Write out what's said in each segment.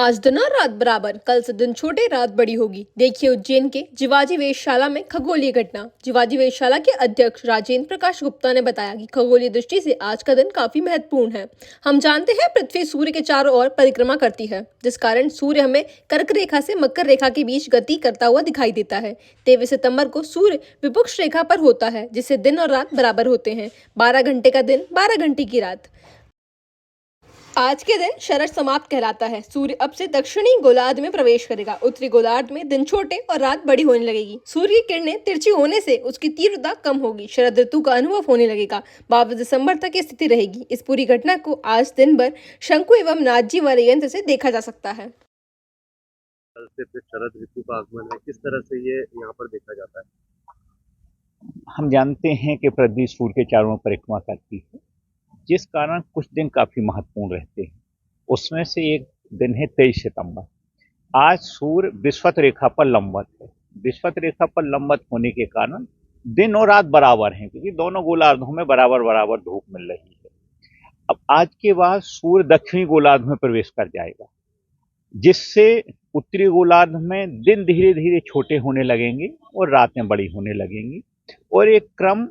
आज दिन और रात बराबर, कल से दिन छोटे रात बड़ी होगी। देखिए उज्जैन के जिवाजी वेधशाला में खगोलीय घटना। जिवाजी वेधशाला के अध्यक्ष राजेंद्र प्रकाश गुप्ता ने बताया कि खगोलीय दृष्टि से आज का दिन काफी महत्वपूर्ण है। हम जानते हैं पृथ्वी सूर्य के चारों ओर परिक्रमा करती है, जिस कारण सूर्य हमें कर्क रेखा से मकर रेखा के बीच गति करता हुआ दिखाई देता है। 23 सितम्बर को सूर्य विपुक्ष रेखा पर होता है, जिससे दिन और रात बराबर होते हैं। 12 घंटे का दिन, 12 घंटे की रात। आज के दिन शरद समाप्त कहलाता है। सूर्य अब से दक्षिणी गोलार्ध में प्रवेश करेगा। उत्तरी गोलार्ध में दिन छोटे और रात बड़ी होने लगेगी। सूर्य की किरणें तिरछी होने से उसकी तीव्रता कम होगी। शरद ऋतु का अनुभव होने लगेगा। 22 दिसंबर तक ये स्थिति रहेगी। इस पूरी घटना को आज दिन भर शंकु एवं नाथजी वाले यंत्र से देखा जा सकता है। कल से फिर शरद ऋतु का आगमन है, किस तरह से ये यहाँ पर देखा जाता है? हम जानते हैं कि पृथ्वी सूर्य के चारों ओर परिक्रमा करती है, जिस कारण कुछ दिन काफी महत्वपूर्ण रहते हैं। उसमें से एक दिन है 23 सितंबर। आज सूर्य विषुवत रेखा पर लंबवत है। विषुवत रेखा पर लंबवत होने के कारण दिन और रात बराबर हैं, क्योंकि दोनों गोलार्धों में बराबर बराबर धूप मिल रही है। अब आज के बाद सूर्य दक्षिणी गोलार्ध में प्रवेश कर जाएगा, जिससे उत्तरी गोलार्ध में दिन धीरे धीरे छोटे होने लगेंगे और रातें बड़ी होने लगेंगी, और एक क्रम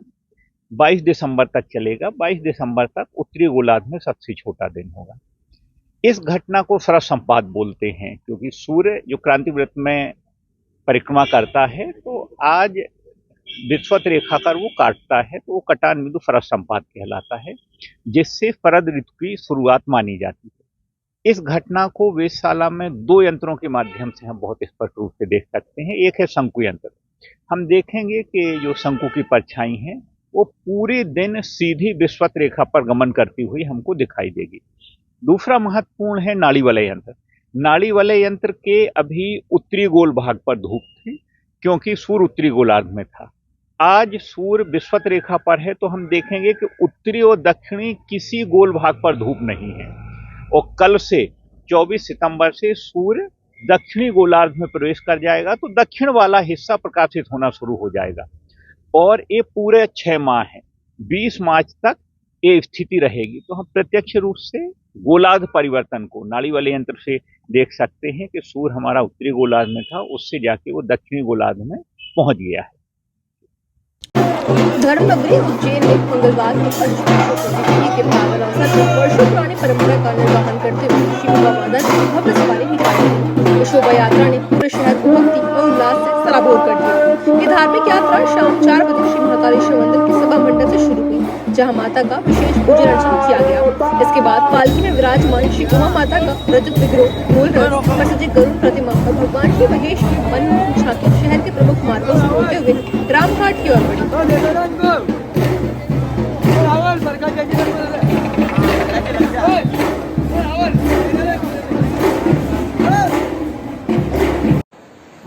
22 दिसंबर तक चलेगा। 22 दिसंबर तक उत्तरी गोलार्ध में सबसे छोटा दिन होगा। इस घटना को शरद संपात बोलते हैं, क्योंकि सूर्य जो क्रांति वृत्त में परिक्रमा करता है, तो आज विषुवत रेखा कर वो काटता है, तो वो कटान बिंदु शरद संपात कहलाता है, जिससे शरद ऋतु की शुरुआत मानी जाती है। इस घटना को वेधशाला में 2 यंत्रों के माध्यम से हम बहुत स्पष्ट रूप से देख सकते हैं। एक है शंकु यंत्र। हम देखेंगे कि जो शंकु की परछाई है वो पूरे दिन सीधी विषुवत रेखा पर गमन करती हुई हमको दिखाई देगी। दूसरा महत्वपूर्ण है नाड़ी वलय यंत्र। नाड़ी वलय यंत्र के अभी उत्तरी गोल भाग पर धूप थी, क्योंकि सूर्य उत्तरी गोलार्ध में था। आज सूर्य विषुवत रेखा पर है, तो हम देखेंगे कि उत्तरी और दक्षिणी किसी गोल भाग पर धूप नहीं है। और कल से 24 सितंबर से सूर्य दक्षिणी गोलार्ध में प्रवेश कर जाएगा, तो दक्षिण वाला हिस्सा प्रकाशित होना शुरू हो जाएगा, और ये पूरे 6 माह है। 20 मार्च तक ये स्थिति रहेगी। तो हम प्रत्यक्ष रूप से गोलार्ध परिवर्तन को नाड़ी वाले यंत्र से देख सकते हैं कि सूर्य हमारा उत्तरी गोलार्ध में था, उससे जाके वो दक्षिणी गोलार्ध में पहुंच गया है। धर्मनगरी उज्जैन में मंगलवार को अष्टमी के पावन अवसर पर वर्षों पुरानी परंपरा का निर्वहन करते हुए शिव माता की भव्य सवारी निकाली गई। शोभा यात्रा ने पूरे शहर को भक्ति और उल्लास से सराबोर कर दिया। ये धार्मिक यात्रा शाम 4 बजे श्री महाकालेश्वर मंदिर के सभा मंडप से शुरू हुई, जहां माता का विशेष पूजन अर्चन किया गया। इसके बाद पालकी में विराजमान श्री उमा माता का रजत विग्रह, मूल रथ पर सजे गरुड़ प्रतिमा और भगवान श्री महेश की मनमोहक झांकी शहर के प्रमुख मार्गों से होते हुए रामघाट की ओर बढ़ी।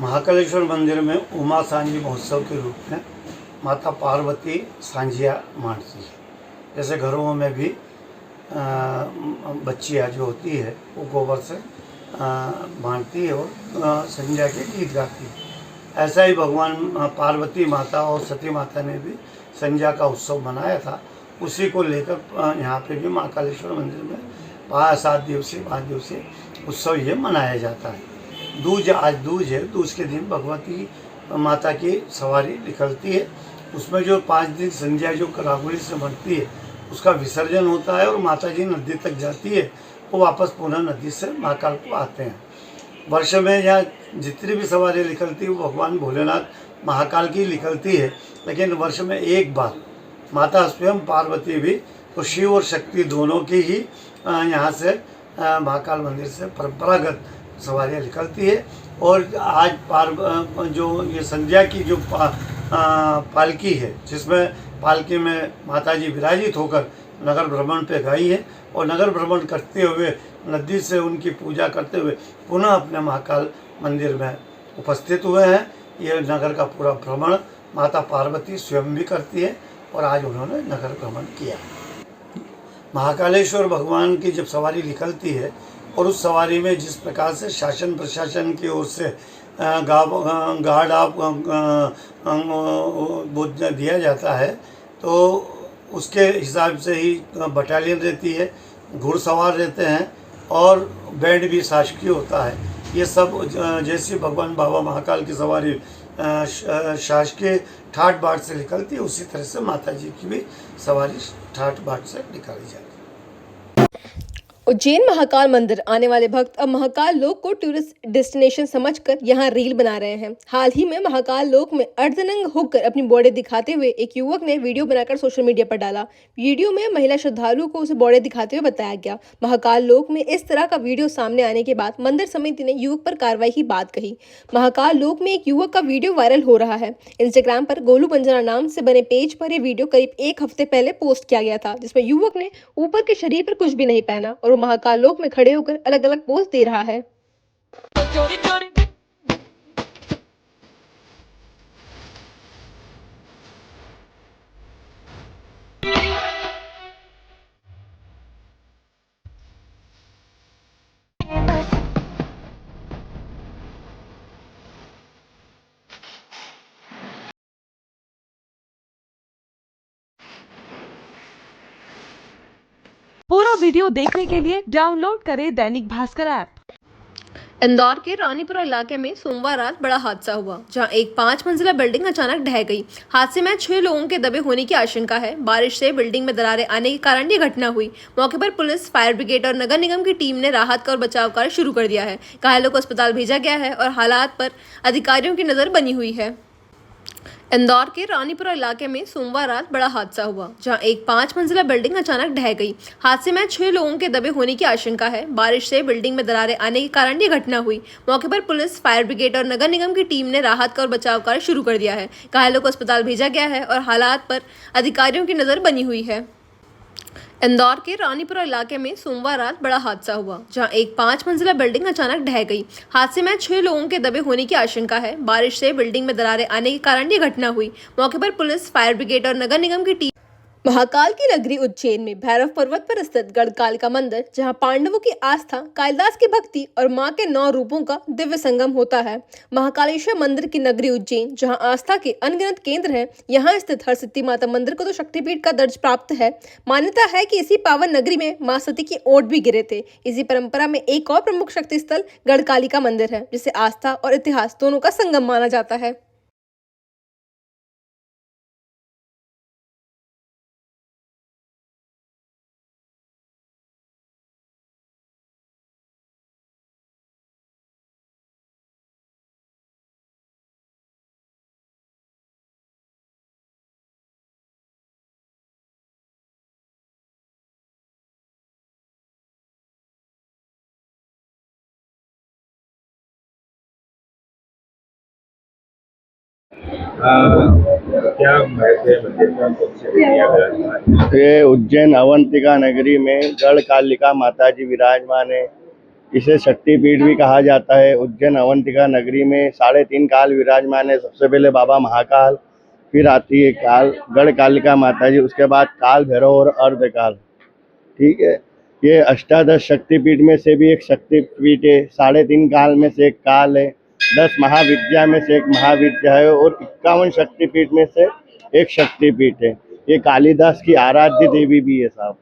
महाकालेश्वर मंदिर में उमा सांझी महोत्सव के रूप में माता पार्वती सांझिया बांटती है। जैसे घरों में भी बच्चियाँ जो होती है वो गोबर से बांटती है और संध्या के गीत गाती है। ऐसा ही भगवान पार्वती माता और सती माता ने भी संध्या का उत्सव मनाया था। उसी को लेकर यहाँ पे भी महाकालेश्वर मंदिर में 5 दिवसीय उत्सव ये मनाया जाता है। दूज, आज दूज है। दूज के दिन भगवती माता की सवारी निकलती है। उसमें जो 5 दिन संध्या जो करागुली से बनती है उसका विसर्जन होता है, और माता जी नदी तक जाती है, वो वापस पुनः नदी से महाकाल को आते हैं। वर्ष में यहाँ जितनी भी सवारी निकलती है वो भगवान भोलेनाथ महाकाल की निकलती है, लेकिन वर्ष में एक बार माता स्वयं पार्वती भी, तो शिव और शक्ति दोनों की ही यहाँ से महाकाल मंदिर से परंपरागत सवारियाँ निकलती है। और आज जो ये संध्या की जो पालकी है, जिसमें पालकी में माता जी विराजित होकर नगर भ्रमण पे गई है, और नगर भ्रमण करते हुए नदी से उनकी पूजा करते हुए पुनः अपने महाकाल मंदिर में उपस्थित हुए हैं। ये नगर का पूरा भ्रमण माता पार्वती स्वयं भी करती है, और आज उन्होंने नगर भ्रमण किया। महाकालेश्वर भगवान की जब सवारी निकलती है, और उस सवारी में जिस प्रकार से शासन प्रशासन की ओर से गार्ड ऑफ दिया जाता है, तो उसके हिसाब से ही बटालियन रहती है, घुड़सवार रहते हैं, और बैंड भी शासकीय होता है। ये सब जैसे भगवान बाबा महाकाल की सवारी शासकीय ठाट बाट से निकलती है, उसी तरह से माता जी की भी सवारी ठाट बाट से निकाली जाती है। उज्जैन महाकाल मंदिर आने वाले भक्त अब महाकाल लोक को टूरिस्ट डेस्टिनेशन समझकर यहां रील बना रहे हैं। हाल ही में महाकाल लोक में अर्धनंग होकर अपनी बॉडी दिखाते हुए एक युवक ने वीडियो बनाकर सोशल मीडिया पर डाला। वीडियो में महिला श्रद्धालु को उसे बॉडी दिखाते हुए बताया गया। महाकाल लोक में इस तरह का वीडियो सामने आने के बाद मंदिर समिति ने युवक पर कार्रवाई की बात कही। महाकाल लोक में एक युवक का वीडियो वायरल हो रहा है। इंस्टाग्राम पर गोलू बंजारा नाम से बने पेज पर यह वीडियो करीब एक हफ्ते पहले पोस्ट किया गया था, जिसमें युवक ने ऊपर के शरीर पर कुछ भी नहीं पहना और वो महाकाल लोक में खड़े होकर अलग अलग पोज दे रहा है। पूरा वीडियो देखने के लिए डाउनलोड करें दैनिक भास्कर ऐप। इंदौर के रानीपुरा इलाके में सोमवार रात बड़ा हादसा हुआ, जहां एक 5 मंजिला बिल्डिंग अचानक ढह गई। हादसे में 6 लोगों के दबे होने की आशंका है। बारिश से बिल्डिंग में दरारें आने के कारण ये घटना हुई। मौके पर पुलिस, फायर ब्रिगेड और नगर निगम की टीम ने राहत और बचाव कार्य शुरू कर दिया है। घायलों को अस्पताल भेजा गया है और हालात पर अधिकारियों की नजर बनी हुई है। इंदौर के रानीपुरा इलाके में सोमवार रात बड़ा हादसा हुआ, जहां एक 5 मंजिला बिल्डिंग अचानक ढह गई। हादसे में 6 लोगों के दबे होने की आशंका है। बारिश से बिल्डिंग में दरारें आने के कारण ये घटना हुई। मौके पर पुलिस, फायर ब्रिगेड और नगर निगम की टीम ने राहत और बचाव कार्य शुरू कर दिया है। घायलों को अस्पताल भेजा गया है और हालात पर अधिकारियों की नजर बनी हुई है। इंदौर के रानीपुरा इलाके में सोमवार रात बड़ा हादसा हुआ, जहां एक 5 मंजिला बिल्डिंग अचानक ढह गई। हादसे में 6 लोगों के दबे होने की आशंका है। बारिश से बिल्डिंग में दरारें आने के कारण ये घटना हुई। मौके पर पुलिस, फायर ब्रिगेड और नगर निगम की टीम। महाकाल की नगरी उज्जैन में भैरव पर्वत पर स्थित गढ़कालिका मंदिर, जहां पांडवों की आस्था, कालिदास की भक्ति और मां के 9 रूपों का दिव्य संगम होता है। महाकालेश्वर मंदिर की नगरी उज्जैन, जहां आस्था के अनगिनत केंद्र हैं, यहां स्थित हरसिद्धि माता मंदिर को तो शक्तिपीठ का दर्ज प्राप्त है। मान्यता है कि इसी पावन नगरी में मां सती की ओट भी गिरे थे। इसी परंपरा में एक और प्रमुख शक्ति स्थल गढ़कालिका मंदिर है, जिसे आस्था और इतिहास दोनों का संगम माना जाता है। क्या महत्व है मंदिर का, कौन सी देवियाँ विराजमान हैं? ये उज्जैन अवंतिका नगरी में गढ़कालिका माता जी विराजमान है। इसे शक्तिपीठ भी कहा जाता है। उज्जैन अवंतिका नगरी में 3.5 काल विराजमान है। सबसे पहले बाबा महाकाल, फिर आती है काल गढ़कालिका माता जी, उसके बाद काल भैरव और अर्धकाल। ठीक है, ये अष्टादश शक्तिपीठ में से भी एक शक्तिपीठ है। 3.5 काल में से एक काल है। 10 महाविद्या में से एक महाविद्या है और 51 शक्तिपीठ में से एक शक्तिपीठ है। ये कालिदास की आराध्य देवी भी है साहब।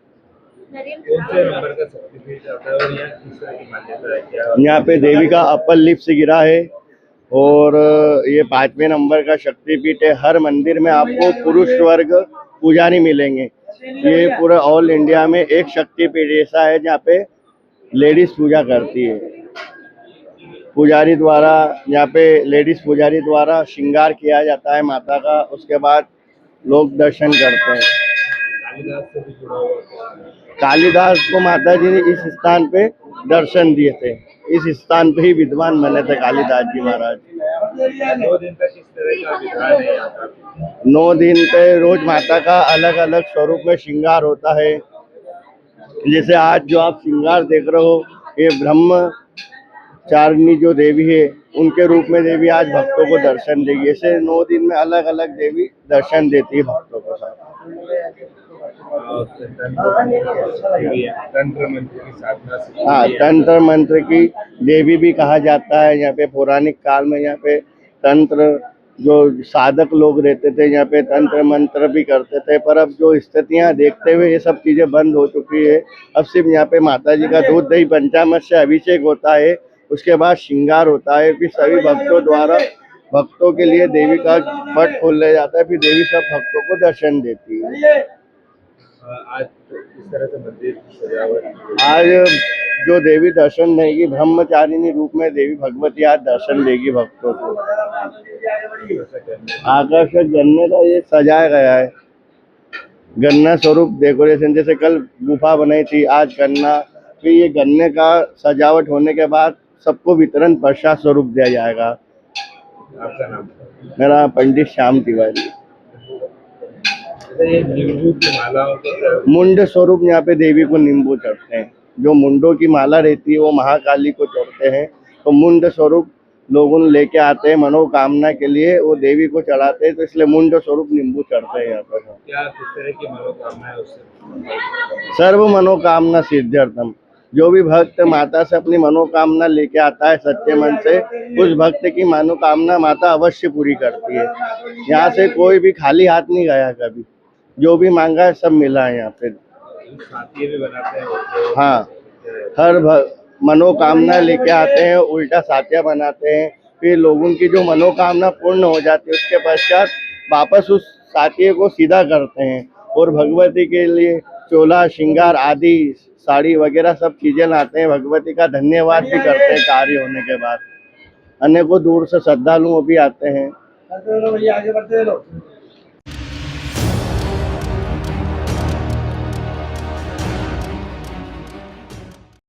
कौन से नंबर का शक्तिपीठ आता है और यहाँ किस तरह की मान्यता है? क्या यहाँ पे देवी का अपर लिप से गिरा है और ये 5वें नंबर का शक्तिपीठ है। हर मंदिर में आपको पुरुष वर्ग पुजारी मिलेंगे। ये पूरा ऑल इंडिया में एक शक्तिपीठ ऐसा है जहाँ पे लेडीज पूजा करती है। पुजारी द्वारा, यहाँ पे लेडीज पुजारी द्वारा श्रृंगार किया जाता है माता का। उसके बाद लोग दर्शन करते हैं। कालिदास से भी जुड़ा हुआ है? कालिदास को माता जी ने इस स्थान पे दर्शन दिए थे। इस स्थान पे ही विद्वान बने थे कालिदास जी महाराज। 9 दिन तक किस तरह का विधान है यहाँ का? 9 दिन पे रोज माता का अलग अलग स्वरूप में श्रृंगार होता है। जैसे आज जो आप श्रृंगार देख रहे हो, ये ब्रह्मचारिणी जो देवी है, उनके रूप में देवी आज भक्तों को दर्शन देगी। ऐसे 9 दिन में अलग अलग देवी दर्शन देती है भक्तों को। तंत्र मंत्र की साधना से हाँ, तंत्र मंत्र की देवी भी कहा जाता है। यहाँ पे पौराणिक काल में यहाँ पे तंत्र जो साधक लोग रहते थे यहाँ पे तंत्र मंत्र भी करते थे, पर अब जो स्थितियाँ देखते हुए ये सब चीज़ें बंद हो चुकी है। अब सिर्फ यहाँ पे माता जी का दूध दही पंचामृत से अभिषेक होता है, उसके बाद श्रृंगार होता है, फिर सभी भक्तों द्वारा भक्तों के लिए देवी का पट खोल लिया जाता है, फिर देवी सब भक्तों को दर्शन देती है। आज किस तरह से मंदिर की सजावट की गई? आज जो देवी दर्शन देगी ब्रह्मचारिणी रूप में देवी भगवती आज दर्शन देगी भक्तों को। ऐसा करने आकर्षक गन्ने का ये सजाया गया है, गन्ना स्वरूप डेकोरेशन, जैसे कल गुफा बनाई थी, आज गन्ना, फिर ये गन्ने का सजावट होने के बाद सबको वितरण प्रसाद स्वरूप दिया जाएगा। आपका नाम? मेरा पंडित श्याम तिवारी। जैसे ये नींबू की मालाओं को मुंड स्वरूप यहाँ पे देवी को नींबू चढ़ते हैं, जो मुंडों की माला रहती है वो महाकाली को चढ़ते हैं, तो मुंड स्वरूप लोगों लेके आते हैं मनोकामना के लिए, वो देवी को चढ़ाते हैं, तो इसलिए मुंड स्वरूप नींबू चढ़ते हैं यहाँ पर। क्या किस तरह की मनोकामना है उससे? सर्व मनोकामना सिद्ध्यर्थम, जो भी भक्त माता से अपनी मनोकामना लेके आता है सच्चे मन से, उस भक्त की मनोकामना माता अवश्य पूरी करती है। यहाँ से कोई भी खाली हाथ नहीं गया कभी, जो भी मांगा है सब मिला है यहाँ पे। साथी भी बनाते हैं? हाँ, हर मनोकामना लेके आते हैं, उल्टा साथिया बनाते हैं, फिर लोगों की जो मनोकामना पूर्ण हो जाती है उसके पश्चात वापस उस साथिये को सीधा करते हैं, और भगवती के लिए चोला श्रृंगार आदि साड़ी वगैरह सब चीजें लाते हैं, भगवती का धन्यवाद भी करते हैं कार्य होने के बाद। अनेकों दूर से श्रद्धालु भी आते हैं।